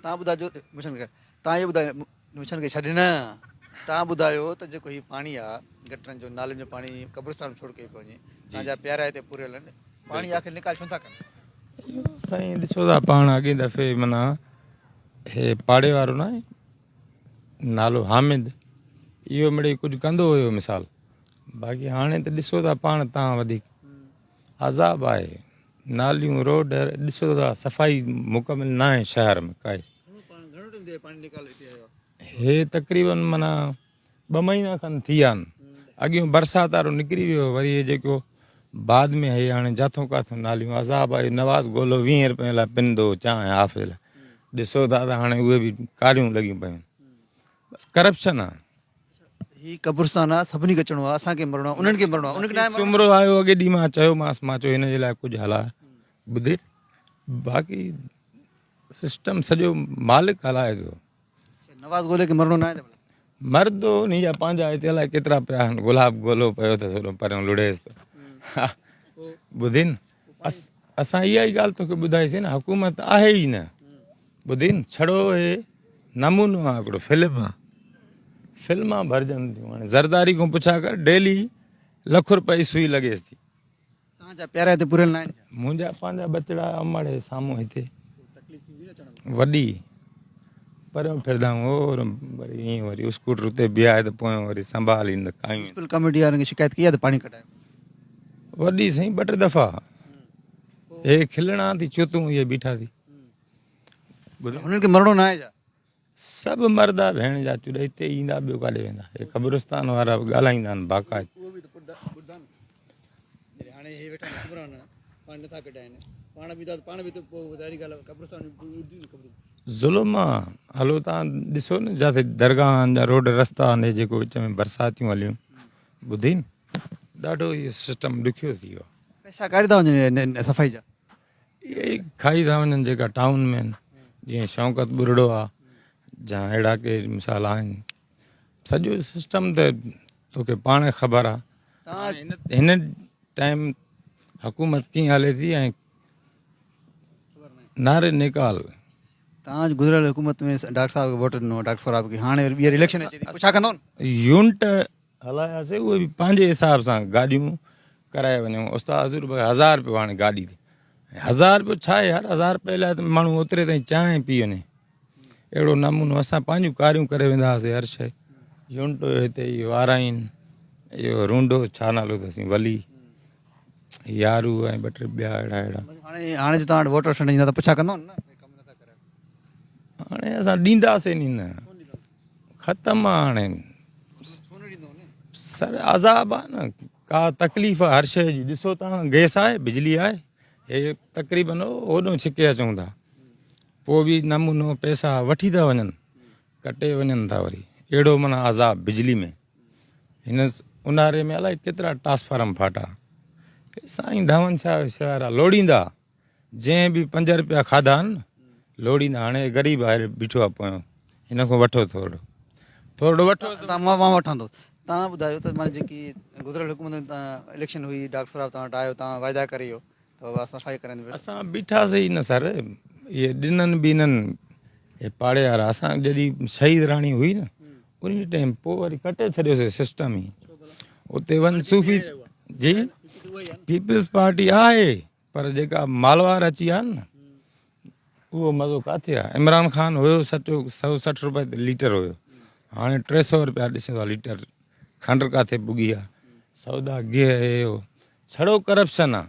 तव्हां ॿुधाइजो मिशन खे, तव्हां इहो ॿुधायो मिशन खे छॾे न, तव्हां ॿुधायो त जेको हीउ पाणी आहे गटरनि जो नालनि जो पाणी क़ब्रिस्तान छोड़ के पियो वञे, तव्हांजा प्यारा हिते पूरियल आहिनि, पाणी आख़िर निकाल छो था कनि? साईं ॾिसो था पाण अॻे दफ़े माना हे पाड़े वारो न आहे नालो हामिद, इहो मिड़ई कुझु कंदो हुयो मिसाल, बाक़ी हाणे त ॾिसो था पाण तव्हां वधीक अज़ाब आहे, नालियूं रोड ॾिसो था सफ़ाई मुकमिल न आहे शहर में काई। हे तक़रीबन माना 2 महीना खनि थी विया आहिनि, अॻियूं बरसाति वारो निकिरी वियो, वरी हे जेको बाद में हे हाणे जाथों काथों नालियूं अज़ाब आहे। नवाज़ गोलो 20 रुपए लाइ पिंदो चांहि हाफ़िज़ लाइ, ॾिसो था त हाणे उहे बि कारियूं लॻियूं पियूं, बसि करप्शन आहे। हीउ क़ब्रिस्तान आहे, सभिनी खे अचिणो आहे, असांखे मरणो आहे, उन्हनि खे मरणो आहे, उनखे सुमरो आयो अॻे ॾींहुं मां चयोमांसि, मां चयो हिन जे लाइ कुझु हलाए ॿुधे, बाक़ी सिस्टम सॼो मालिक हलाए थो। नवाज़ गोले खे मरणो न आहे, मर्दो उन जा पंहिंजा हिते अलाए केतिरा पिया आहिनि, गुलाब गोलो पियो अथसि ओॾो परियां लुड़ेसि थो। ॿुधीनि असां इहा ई ॻाल्हि तोखे ॿुधाईसीं न, हुकूमत आहे ई न, ॿुधीनि छड़ो हे नमूनो आहे हिकिड़ो फिल्मां भरजनि थियूं। हाणे ज़रदारी खां पुछा कर, डेली ₹1 जी सुई लॻेसि थी। तव्हांजा प्यारा हिते पूरियल न आहिनि? मुंहिंजा पंहिंजा बचड़ा अमड़ साम्हूं हिते वॾी परियां फिरदा आहियूं, वरी ईअं वरी स्कूटर उते बीहाए त पोइ वरी संभालींदा कायूं। म्युनिसिपल कमेटी वारनि खे शिकायत कई आहे त पाणी कढायो? वॾी साईं 2-3 दफ़ा हे खिलणा थी चुतूं इहे बीठा थी, हुननि खे मरणो न आहे छा? सभु मर्दा भेण जा चुॾ हिते ईंदा, ॿियो काॾे वेंदा, हे क़ब्रिस्तान वारा बि ॻाल्हाईंदा आहिनि बाक़ाइद। हाणे हे वेठा ख़बरान पाणी नथा कढाइनि, पाण बि त पोइ ज़ाहिरी ॻाल्हि आहे क़ब्रिस्तान ज़ुल्म आहे। हलो तव्हां ॾिसो न जिते दरगाहनि जा रोड रस्ता आहिनि, जेको विच में बरसातियूं हलियूं, ॿुधीनि ॾाढो इहो सिस्टम ॾुखियो थी वियो आहे। पैसा काॾे था वञनि सफ़ाई जा? इहे ई खाई था वञनि जेका टाउन में आहिनि, जीअं शौकत बुरड़ो आहे, जा अहिड़ा के मिसाल आहिनि। सॼो सिस्टम त तोखे पाण ख़बर आहे। हिन टाइम हुकूमत कीअं हले थी ऐं नारे निकाल। तव्हां गुज़िरियल हुकूमत में डॉक्टर साहब खे वोट ॾिनो, डॉक्टर साहब खे, हाणे ॿीहर इलेक्शन अचे थी, छा कंदो? यूनिट हलायासीं, उहे बि पंहिंजे हिसाब सां गाॾियूं कराए वञूं। उस्ताद हज़ूर 1000 रुपयो हाणे गाॾी ते, 1000 रुपयो छा आहे यार, 1000 रुपये लाइ त माण्हू ओतिरे ताईं चांहि पी वञे। अहिड़ो नमूनो असां पंहिंजूं कारियूं करे वेंदा हुआसीं हर शइ। यूनिट हिते इहो आराइन, इहो रूंडो छा नालो अथसीं वली यारू ऐं 2-3 ॿिया अहिड़ा। हाणे जो तव्हां वोटर स्टैंड ईंदा त पुछा कंदो न? हाणे असां ॾींदासीं नी न, ख़तमु आहे हाणे, सर अज़ाब आहे न, का तकलीफ़ हर शइ जी। ॾिसो तव्हां गैस आहे, बिजली आहे, हे तक़रीबन होॾो छिके अचूं था, पोइ बि नमूनो पैसा वठी था वञनि, कटे वञनि था वरी। अहिड़ो माना अज़ाब बिजली में। हिन ऊन्हारे में अलाए केतिरा ट्रांसफार्म फाटा। साईं ढावन शाह शहर आहे, लोड़ींदा जंहिं बि 5 रुपया खाधा आहिनि लोड़ींदा। हाणे ग़रीब आहे बीठो आहे पोयां, हिन खां वठो थोरो वठो। मां वठंदो। तव्हां ॿुधायो त माना जेकी गुज़िरियल हुकूमत में तव्हां इलेक्शन हुई, डॉक्टर साहब तव्हां वटि आयो, तव्हां वाइदा करे वियो त सफ़ाई कराईंदो। असां बीठासीं न सर, इहे ॾिननि बि इन्हनि हे पाड़े वारा। असां जॾहिं शहीद राणी हुई न, उन टाइम पोइ वरी कटे छॾियोसीं सिस्टम ई। उते वन सूफ़ी जी पीपल्स पार्टी आहे, पर जेका मालवार अची विया आहिनि न, उहो मज़ो किथे आहे। इमरान ख़ान हुयो 160 रुपए लीटर हुयो, हाणे 300 रुपया ॾिसो था लीटर। खंड किथे पुॻी आहे, सौदा गिह छड़ो करप्शन आहे।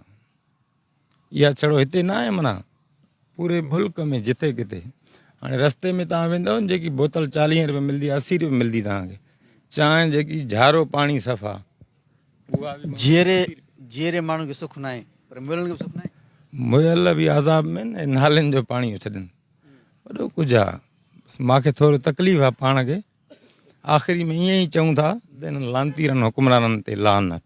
इहा छड़ो हिते न आहे, माना पूरे मुल्क में जिते किथे। हाणे रस्ते में तव्हां वेंदव न, जेकी बोतल 40 रुपए मिलंदी, 80 रुपए मिलंदी तव्हांखे। चांहि जेकी झारो पाणी सफ़ा, उहा जीअरे माण्हू खे सुख न आहे, पर मुयलनि खे सुख न आहे। मुयल बि अज़ाब में न, नालनि जो पाणी छॾनि, वॾो कुझु आहे। बसि मूंखे थोरो तकलीफ़ आहे पाण खे। आख़िरी में ईअं ई चऊं था त हिननि लानतीरनि हुकुमराननि ते लानत।